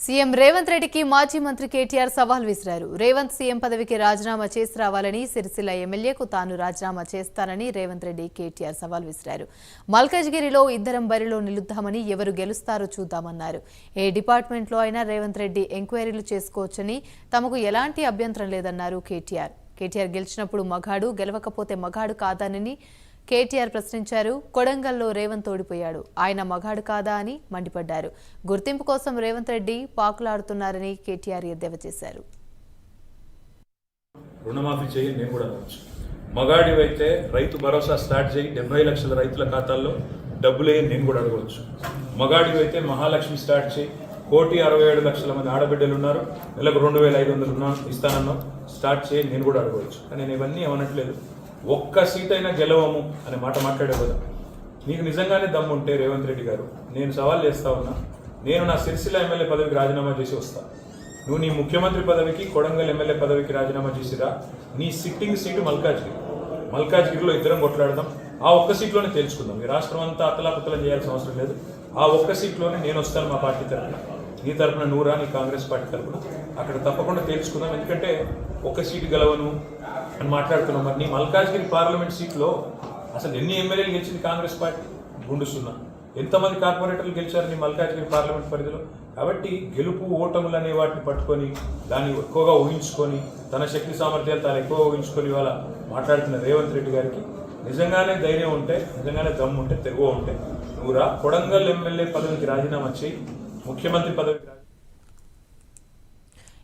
CM Revanth రెడ్డికి మాజీ మంత్రి కేటీఆర్ సవాల్ విసిరారు. రేవంత్ సీఎం పదవికి రాజీనామా చేసి రావాలని, సిరిసిల్ల ఎమ్మెల్యేకు తాను రాజీనామా చేస్తానని రేవంత్ రెడ్డి కేటీఆర్ సవాల్ విసిరారు. మల్కాజ్గిరిలో ఇద్దరం బరిలో నిలుద్దామని, ఎవరు గెలుస్తారో చూద్దామన్నారు. ఏ డిపార్ట్మెంట్లో అయినా రేవంత్ రెడ్డి ఎంక్వైరీలు చేసుకోవచ్చని, తమకు ఎలాంటి అభ్యంతరం లేదన్నారు కేటీఆర్. కేటీఆర్ గెలిచినప్పుడు మగాడు, గెలవకపోతే మగాడు కాదానని కేటీఆర్ ప్రశ్నించారు. కొడంగల్లో రేవంత్ ఓడిపోయాడు, ఆయన మగాడు కాదా అని మండిపడ్డారు. గుర్తింపు కోసం రేవంత్ రెడ్డి పాకులాడుతున్నారని కేటీఆర్ ఎద్దేవా చేశారు. రుణమాఫీ చేయి నేను కూడా అనవచ్చు. మగాడివైతే రైతు భరోసా స్టార్ట్ చేయి, 70 లక్షల రైతుల ఖాతాల్లో డబ్బులే నేను కూడా అడగవచ్చు. మగాడివైతే మహాలక్ష్మి స్టార్ట్ చేయి, 1,67,00,000 మంది ఆడబిడ్డలు ఉన్నారు, నెలకు 2,500 ఇస్తానన్నా స్టార్ట్ చేయి నేను కూడా అడగవచ్చు. కానీ నేను ఇవన్నీ ఏమనట్లేదు. ఒక్క సీట్ అయినా గెలవము అనే మాట మాట్లాడే కదా. నీకు నిజంగానే దమ్ము ఉంటే రేవంత్ రెడ్డి గారు, నేను సవాల్ చేస్తా ఉన్నా, నేను నా సిరిసిల్ల ఎమ్మెల్యే పదవికి రాజీనామా చేసి వస్తా. నువ్వు నీ ముఖ్యమంత్రి పదవికి, కొడంగల్ ఎమ్మెల్యే పదవికి రాజీనామా చేసిరా. నీ సిట్టింగ్ సీటు మల్కాజ్గిరిలో ఇద్దరం కొట్లాడదాం. ఆ ఒక్క సీట్లోనే తెలుసుకుందాం. ఈ రాష్ట్రం అంతా అతలాకుతలం చేయాల్సిన అవసరం లేదు. ఆ ఒక్క సీట్లోనే నేను వస్తాను మా పార్టీ తరఫున, నీ తరఫున నూరా, నీ కాంగ్రెస్ పార్టీ తరఫున. అక్కడ తప్పకుండా తేల్చుకుందాం. ఎందుకంటే ఒక్క సీటు గెలవను అని మాట్లాడుతున్నాం. మరి నీ మల్కాజ్గిరి పార్లమెంట్ సీట్లో అసలు ఎన్ని ఎమ్మెల్యేలు గెలిచింది కాంగ్రెస్ పార్టీ? గుండుస్తున్నా. ఎంతమంది కార్పొరేటర్లు గెలిచారు నీ మల్కాజ్గిరి పార్లమెంట్ పరిధిలో? కాబట్టి గెలుపు ఓటములు అనే వాటిని పట్టుకొని, దాన్ని ఎక్కువగా ఊహించుకొని, తన శక్తి సామర్థ్యాలు తాను ఎక్కువ ఊహించుకొని ఇవాళ మాట్లాడుతున్న రేవంత్ రెడ్డి గారికి నిజంగానే ధైర్యం ఉంటే, నిజంగానే దమ్ము ఉంటే, తెగువ ఉంటే నువ్వురా, కొడంగల్ ఎమ్మెల్యే పదవికి రాజీనామా చేయి, ముఖ్యమంత్రి పదవికి.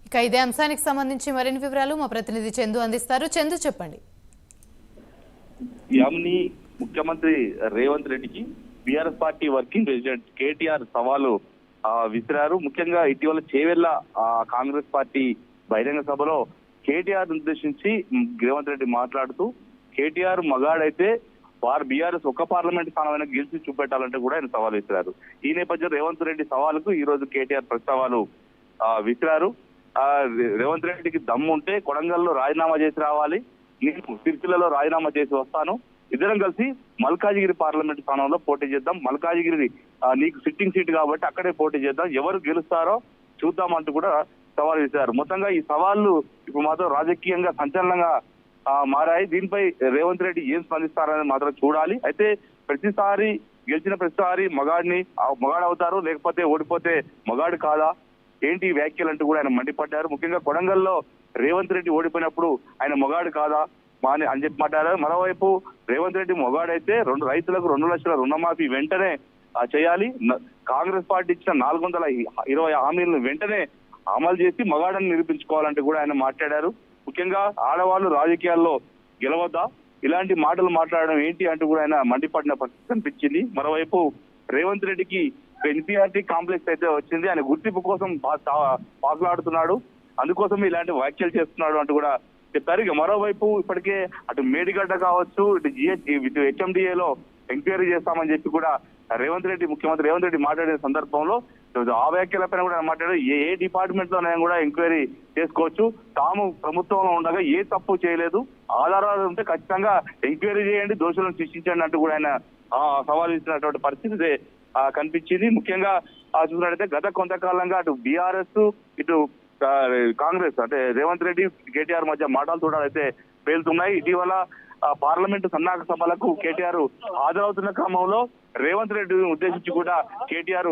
ఇక ఇదే అంశానికి సంబంధించి మరిన్ని వివరాలు మా ప్రతినిధి చందు అందిస్తారు. చందు, చెప్పండి. యామిని, ముఖ్యమంత్రి రేవంత్ రెడ్డికి BRS party working president KTR సవాలు విసిరారు. ముఖ్యంగా ఇటీవల చేవెళ్ల కాంగ్రెస్ పార్టీ బహిరంగ సభలో కేటీఆర్ ఉద్దేశించి రేవంత్ రెడ్డి మాట్లాడుతూ, కేటీఆర్ మగాడైతే వారు బీఆర్ఎస్ ఒక్క పార్లమెంట్ స్థానమైన గెలిచి చూపెట్టాలంటే కూడా ఆయన సవాల్ విసిరారు. ఈ నేపథ్యంలో రేవంత్ రెడ్డి సవాలుకు ఈ రోజు కేటీఆర్ ప్రస్తావాలు విసిరారు. రేవంత్ రెడ్డికి దమ్ము ఉంటే కొడంగల్లో రాజీనామా చేసి రావాలి, నేను సిరిసిల్లలో రాజీనామా చేసి వస్తాను, ఇద్దరం కలిసి మల్కాజిగిరి పార్లమెంట్ స్థానంలో పోటీ చేద్దాం, మల్కాజిగిరి నీకు సిట్టింగ్ సీట్ కాబట్టి అక్కడే పోటీ చేద్దాం, ఎవరు గెలుస్తారో చూద్దామంటూ కూడా సవాల్ విసిరారు. మొత్తంగా ఈ సవాళ్లు ఇప్పుడు మాత్రం రాజకీయంగా సంచలనంగా మారాయి. దీనిపై రేవంత్ రెడ్డి ఏం స్పందిస్తారనేది మాత్రం చూడాలి. అయితే ప్రతిసారి గెలిచిన ప్రతిసారి మగాడు అవుతారు, లేకపోతే ఓడిపోతే మగాడు కాదా, ఏంటి వ్యాఖ్యలు అంటూ కూడా ఆయన మండిపడ్డారు. ముఖ్యంగా కొడంగల్లో రేవంత్ రెడ్డి ఓడిపోయినప్పుడు ఆయన మొగాడు కాదా అని చెప్పి మాట్లాడారు. మరోవైపు రేవంత్ రెడ్డి మొగాడైతే రైతులకు 2 లక్షల రుణమాఫీ వెంటనే చేయాలి, కాంగ్రెస్ పార్టీ ఇచ్చిన 420 హామీలను వెంటనే అమలు చేసి మగాడని నిరూపించుకోవాలంటూ కూడా ఆయన మాట్లాడారు. ముఖ్యంగా ఆడవాళ్లు రాజకీయాల్లో గెలవద్దా, ఇలాంటి మాటలు మాట్లాడడం ఏంటి అంటూ కూడా ఆయన మండిపడిన పరిస్థితి కనిపించింది. మరోవైపు రేవంత్ రెడ్డికి ఎన్సీఆర్టీ కాంప్లెక్స్ అయితే వచ్చింది, ఆయన గుర్తింపు కోసం పాకులాడుతున్నాడు, అందుకోసం ఇలాంటి వ్యాఖ్యలు చేస్తున్నాడు అంటూ కూడా చెప్పారు. ఇక మరోవైపు ఇప్పటికే అటు మేడిగడ్డ కావచ్చు, ఇటు హెచ్ఎండిఏలో ఎంక్వైరీ చేస్తామని చెప్పి కూడా ముఖ్యమంత్రి రేవంత్ రెడ్డి మాట్లాడిన సందర్భంలో ఆ వ్యాఖ్యలపైన కూడా మాట్లాడారు. ఏ డిపార్ట్మెంట్ లోనైనా కూడా ఎంక్వైరీ చేసుకోవచ్చు, తాము ప్రభుత్వంలో ఉండగా ఏ తప్పు చేయలేదు, ఆధారాలు ఉంటే ఖచ్చితంగా ఎంక్వైరీ చేయండి, దోషులను శిక్షించండి అంటూ కూడా ఆయన సవాల్ ఇచ్చినటువంటి పరిస్థితి కనిపించింది. ముఖ్యంగా చూసినట్టయితే గత కొంతకాలంగా అటు బీఆర్ఎస్ ఇటు కాంగ్రెస్ అంటే రేవంత్ రెడ్డి కేటీఆర్ మధ్య మాటలు చూడాలైతే పేలుతున్నాయి. ఇటీవల పార్లమెంటు సన్నాహక సభలకు కేటీఆర్ హాజరవుతున్న క్రమంలో రేవంత్ రెడ్డిని ఉద్దేశించి కూడా కేటీఆర్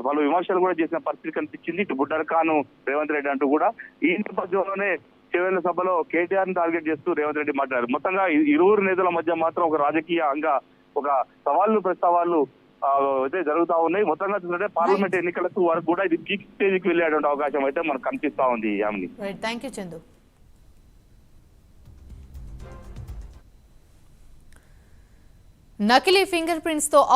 పలు విమర్శలు కూడా చేసిన పరిస్థితి కనిపించింది. ఇటు బుడ్డర్ఖాను రేవంత్ రెడ్డి అంటూ కూడా ఈ నేపథ్యంలోనే చేవెళ్ల సభలో కేటీఆర్ ని టార్గెట్ చేస్తూ రేవంత్ రెడ్డి మాట్లాడారు. మొత్తంగా ఇరువురు నేతల మధ్య మాత్రం ఒక రాజకీయంగా ఒక ప్రస్తావాళ్ళు అయితే జరుగుతా ఉన్నాయి. మొత్తంగా చూస్తుంటే పార్లమెంట్ ఎన్నికలకు వరకు కూడా ఇది పీక్ స్టేజ్కి వెళ్ళేటువంటి అవకాశం అయితే మనకు కనిపిస్తా ఉంది. యామిని, థాంక్యూ చందు. నకిలీ ఫింగర్ ప్రింట్స్ తో